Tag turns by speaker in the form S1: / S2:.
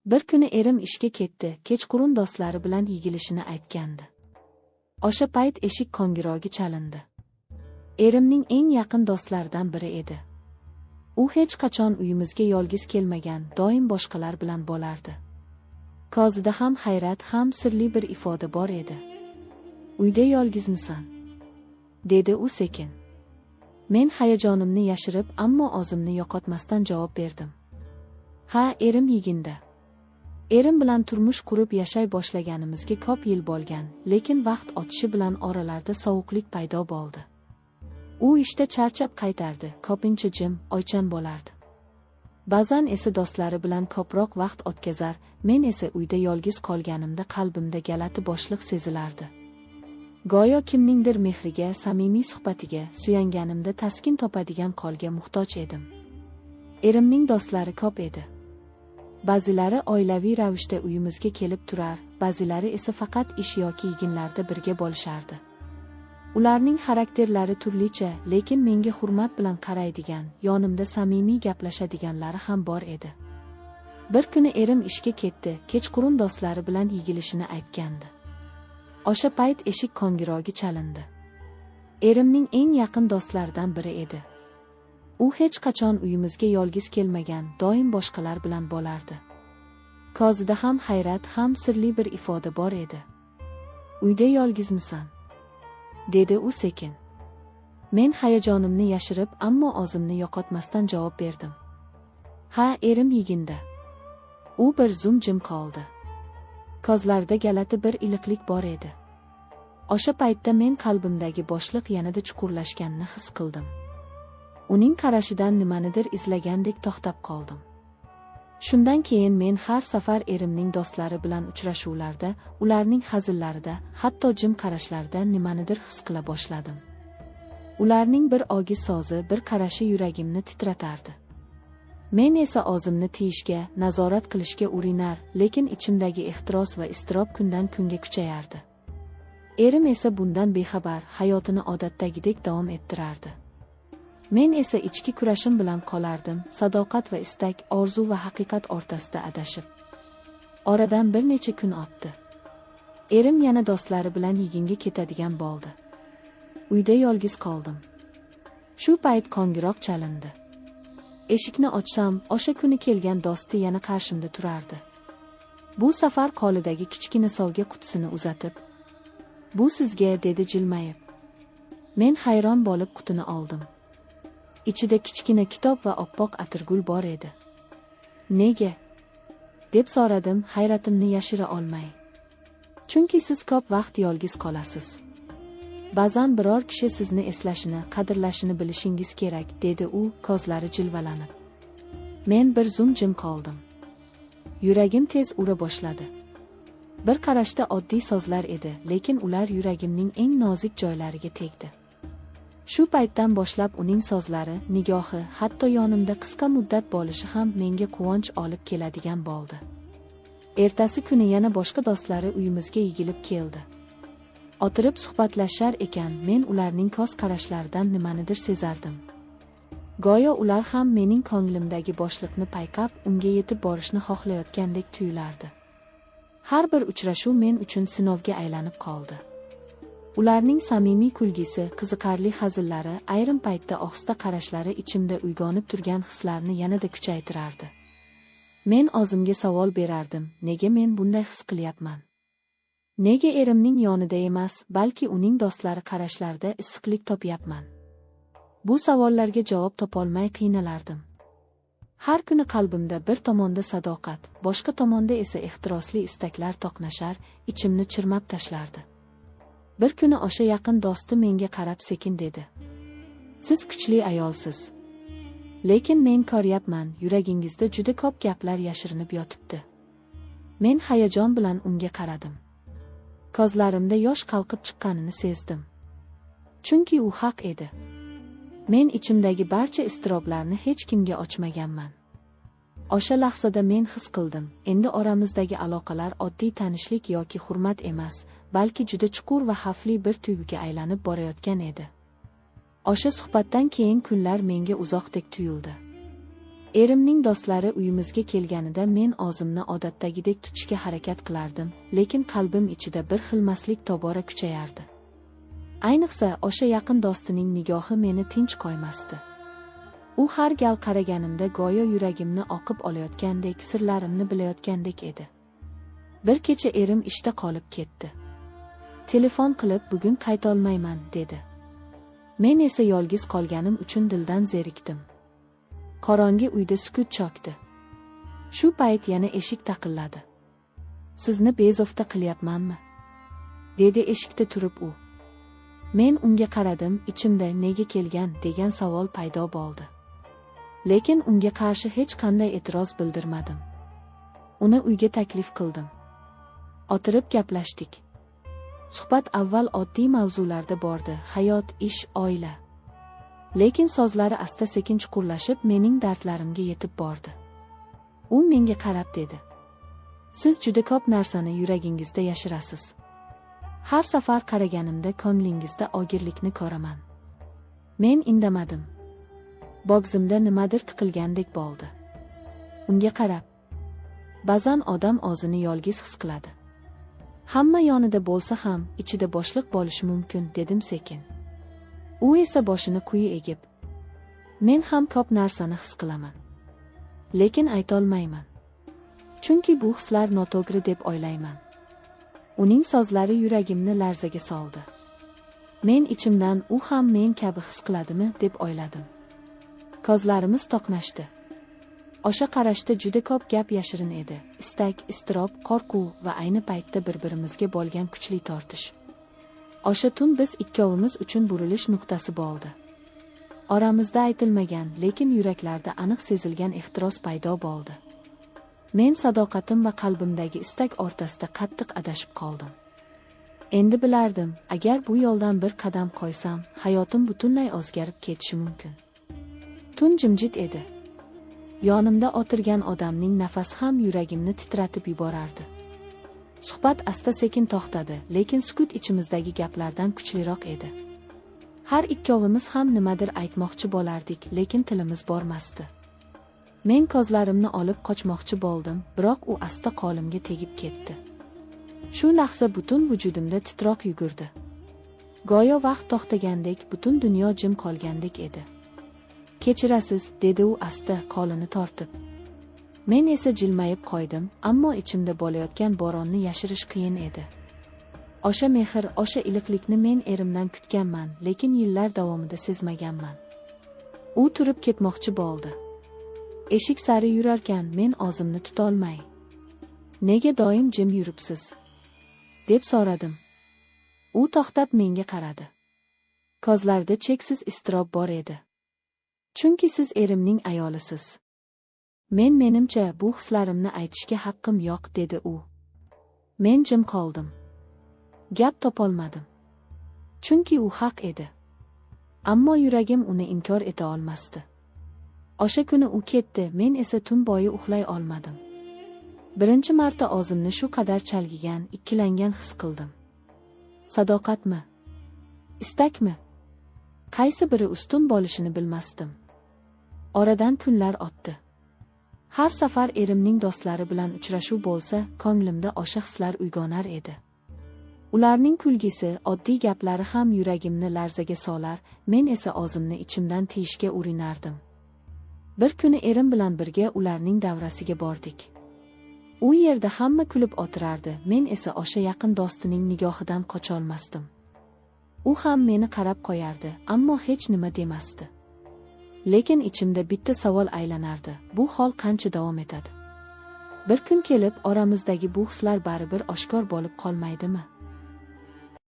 S1: Bir kuni erim ishga ketdi, kechqurun do'stlari bilan yigilishini aytgandi. O'sha payt eshik qo'ng'irogi chalindi. Erimning eng yaqin do'stlaridan biri edi. U hech qachon uyimizga yolg'iz kelmagan, doim boshqalar bilan bo'lardi. Ko'zida ham hayrat, ham sirli bir ifoda bor edi. "Uyda yolg'izmisan?" dedi u sekin. Men hayajonimni yashirib, ammo o'zimni yo'qotmasdan javob berdim. "Ha, erim yiginda. Erim bilan turmush qurib yashay boshlaganimizga ko'p yil bo'lgan, lekin vaqt o'tishi bilan oralarda sovuqlik paydo bo'ldi. U ishda charchab qaytardi, ko'pincha jim, o'ychan bo'lardi. Ba'zan esa do'stlari bilan ko'proq vaqt o'tkazar, men esa uyda yolg'iz qolganimda qalbimda galati bo'shliq sezilardi. Go'yo kimningdir mehriga, samimiy suhbatiga, suyanganimda taskin topadigan qolga muhtoj edim. Erimning do'stlari ko'p edi. Ba'zilari oilaviy ravishda uyimizga kelib turar, ba'zilari esa faqat ish yoki yig'inlarda birga bo'lishardi. Ularning xarakterlari turlicha, lekin menga hurmat bilan qaraydigan, yonimda samimiy gaplashadiganlari ham bor edi. Bir kuni erim ishga ketdi, kechqurun do'stlari bilan yigilishini aytgandi. O'sha payt eshik qo'ng'irogi chalindi. Erimning eng yaqin do'stlaridan biri edi. U hech qachon uyimizga yolg'iz kelmagan, doim boshqalar bilan bo'lardi. Ko'zida ham hayrat, ham sirli bir ifoda bor edi. "Uyda yolg'izmisan?" dedi u sekin. Men hayajonimni yashirib, ammo o'zimni yo'qotmasdan javob berdim. "Ha, erim yiginda." U bir zum jim qoldi. Ko'zlarida galati bir iliqlik bor edi. O'sha paytda men qalbimdagi bo'shliq yanada chuqurlashganini his qildim. Uning qarashidan nimanidir izlagandek to'xtab qoldim. Shundan keyin men har safar erimning do'stlari bilan uchrashuvlarda, ularning hazillarida, hatto jim qarashlarida nimanidir his qila boshladim. Ularning bir ogiz so'zi, bir qarashi yuragimni titratardi. Men esa o'zimni tiyishga, nazorat qilishga urinar, lekin ichimdagi ehtiros va iztirob kundan kunga kuchayardi. Erim esa bundan bexabar, hayotini odatdagidek davom ettirardi. Men esa ichki kurashim bilan qolardim, sadoqat va istak, orzu va haqiqat o'rtasida adashib. Oradan bir necha kun o'tdi. Erim yana do'stlari bilan yig'inga ketadigan bo'ldi. Uyda yolg'iz qoldim. Shu payt qo'ng'iroq chalindi. Eshikni ochsam, o'sha kuni kelgan do'sti yana qarshimda turardi. Bu safar qo'lidagi kichkina sovg'a qutisini uzatib, "Bu sizga", dedi jilmayib. Men hayron bo'lib qutini oldim. Ichida kichkina kitob va oppoq atirgul bor edi. "Nega?" deb so'radim, hayratimni yashira olmay. "Chunki siz ko'p vaqt yolg'iz qolasiz. Ba'zan biror kishi sizni eslashini, qadrlashini bilishingiz kerak", dedi u, ko'zlari jilvalanib. Men bir zum jim qoldim. Yuragim tez ura boshladi. Bir qarashda oddiy so'zlar edi, lekin ular yuragimning eng nozik joylariga tegdi. Shu paytdan boshlab uning so'zlari, nigohi, hatto yonimda qisqa muddat bo'lishi ham menga quvonch olib keladigan bo'ldi. Ertasi kuni yana boshqa do'stlari uyimizga yigilib keldi. O'tirib suhbatlashar ekan, men ularning ko'z qarashlaridan nimanidir sezardim. Go'yo ular ham mening ko'nglimdagi bo'shliqni payqab, unga yetib borishni xohlayotgandek tuyulardi. Har bir uchrashuv men uchun sinovga aylanib qoldi. Ularning samimiy kulgisi, qiziqarli hazillari, ayrim paytda ohista qarashlari ichimda uyg'onib turgan hislarni yanada kuchaytirardi. Men o'zimga savol berardim, nega men bunday his qilyapman? Nega erimning yonida emas, balki uning do'stlari qarashlarida issiqlik topyapman? Bu savollarga javob topolmay qiynalardim. Har kuni qalbimda bir tomonda sadoqat, boshqa tomonda esa ehtirosli istaklar to'qnashar, ichimni chirmab tashlardi. Bir kuni o'sha yaqin do'sti menga qarab sekin dedi: "Siz kuchli ayolsiz. Lekin men ko'ryapman, yuragingizda juda ko'p gaplar yashirinib yotibdi." Men hayajon bilan unga qaradim. Ko'zlarimda yosh qalqib chiqqanini sezdim. Chunki u haq edi. Men ichimdagi barcha iztiroblarni hech kimga ochmaganman. O'sha lahzada men his qildim, endi oramizdagi aloqalar oddiy tanishlik yoki hurmat emas, balki juda chuqur va xavfli bir tuyg'uga aylanib borayotgan edi. O'sha suhbatdan keyin kunlar menga uzoqdek tuyuldi. Erimning do'stlari uyimizga kelganida men o'zimni odatdagidek tutishga harakat qilardim, lekin qalbim ichida bir xilmaslik tobora kuchayardi. Ayniqsa, o'sha yaqin do'stining nigohi meni tinch qo'ymasdi. U har gal qaraganimda go'yo yuragimni oqib olayotgandek, sirlarimni bilayotgandek edi. Bir kecha erim ishda qolib ketdi. Telefon qilib, bugun qaytolmayman, dedi. Men esa yolg'iz qolganim uchun dildan zerikdim. Qorong'i uyda sukut cho'kdi. Shu payt yana eshik taqilladi. Sizni bezovta qilyapmanmi? Dedi eshikda turib u. Men unga qaradim, ichimda nega kelgan degan savol paydo bo'ldi. Lekin unga qarshi hech qanday e'tiroz bildirmadim. Uni uyga taklif qildim. O'tirib gaplashdik. Suhbat avval oddiy mavzularda bordi: hayot, ish, oila. Lekin so'zlari asta-sekin chuqurlashib, mening dardlarimga yetib bordi. U menga qarab dedi: "Siz juda ko'p narsani yuragingizda yashirasiz. Har safar qaraganimda ko'nglingizda og'irlikni ko'raman." Men indamadim. Bo'g'zimda nimadir tiqilgandek bo'ldi. Unga qarab: "Ba'zan odam o'zini yolg'iz his qiladi. Hamma yonida bo'lsa ham, ichida bo'shliq bo'lishi mumkin", dedim sekin. U esa boshini quyi egib: "Men ham ko'p narsani his qilaman. Lekin aytolmayman. Chunki bu hislar noto'g'ri deb o'ylayman." Uning so'zlari yuragimni larzaga soldi. Men ichimdan u ham men kabi his qiladimi deb o'yladim. Ko'zlarimiz to'qnashdi. O'sha qarashda juda ko'p gap yashirin edi. Istak, iztirob, qo'rquv va ayni paytda bir-birimizga bo'lgan kuchli tortish. O'sha tun biz ikkovimiz uchun burilish nuqtasi bo'ldi. Oramizda aytilmagan, lekin yuraklarda aniq sezilgan ehtiros paydo bo'ldi. Men sadoqatim va qalbimdagi istak o'rtasida qattiq adashib qoldim. Endi bilardim, agar bu yo'ldan bir qadam qo'ysam, hayotim butunlay o'zgarib ketishi mumkin. Tun jimjit edi. Yonimda o'tirgan odamning nafasi ham yuragimni titratib yuborardi. Suhbat asta-sekin to'xtadi, lekin sukut ichimizdagi gaplardan kuchliroq edi. Har ikkovimiz ham nimadir aytmoqchi bo'lardik, lekin tilimiz bormasdi. Men ko'zlarimni olib qochmoqchi bo'ldim, biroq u asta qo'limga tegib ketdi. Shu lahza butun vujudimda titroq yugurdi. Go'yo vaqt to'xtagandek, butun dunyo jim qolgandek edi. "Kechirasiz", dedi u asta qo'lini tortib. Men esa jilmayib qo'ydim, ammo ichimda bo'layotgan bo'ronni yashirish qiyin edi. O'sha mehr, o'sha iliqlikni men erimdan kutganman, lekin yillar davomida sezmaganman. U turib ketmoqchi bo'ldi. Eshik sari yurarkan, men o'zimni tutolmay: "Nega doim jim yuribsiz?" deb so'radim. U to'xtab menga qaradi. Ko'zlarida cheksiz iztirob bor edi. "Chunki siz erimning ayolisiz." Menimcha bu hislarimni aytishga haqqim yo'q", dedi u. Men jim qoldim. Gap topolmadim. Chunki u haq edi. Ammo yuragim uni inkor eta olmasdi. O'sha kuni u ketdi, men esa tun bo'yi uxlay olmadim. Birinchi marta o'zimni shu qadar chalg'igan, ikkilangan his qildim. Sadoqatmi? Istakmi? Qaysi biri ustun bo'lishini bilmasdim. Oradan kunlar o'tdi. Har safar erimning do'stlari bilan uchrashuv bo'lsa, ko'nglimda o'sha hislar uyg'onar edi. Ularning kulgisi, oddiy gaplari ham yuragimni larzaga solar, men esa o'zimni ichimdan tiyishga urinardim. Bir kuni erim bilan birga ularning davrasiga bordik. U yerda hamma kulib o'tirardi, men esa o'sha yaqin do'stining nigohidan qocholmasdim. U ham meni qarab qo'yardi, ammo hech nima demasdi. Lekin ichimda bitta savol aylanardi: bu hol qancha davom etadi? Bir kun kelib oramizdagi bu hislar baribir oshkor bo'lib qolmaydimi?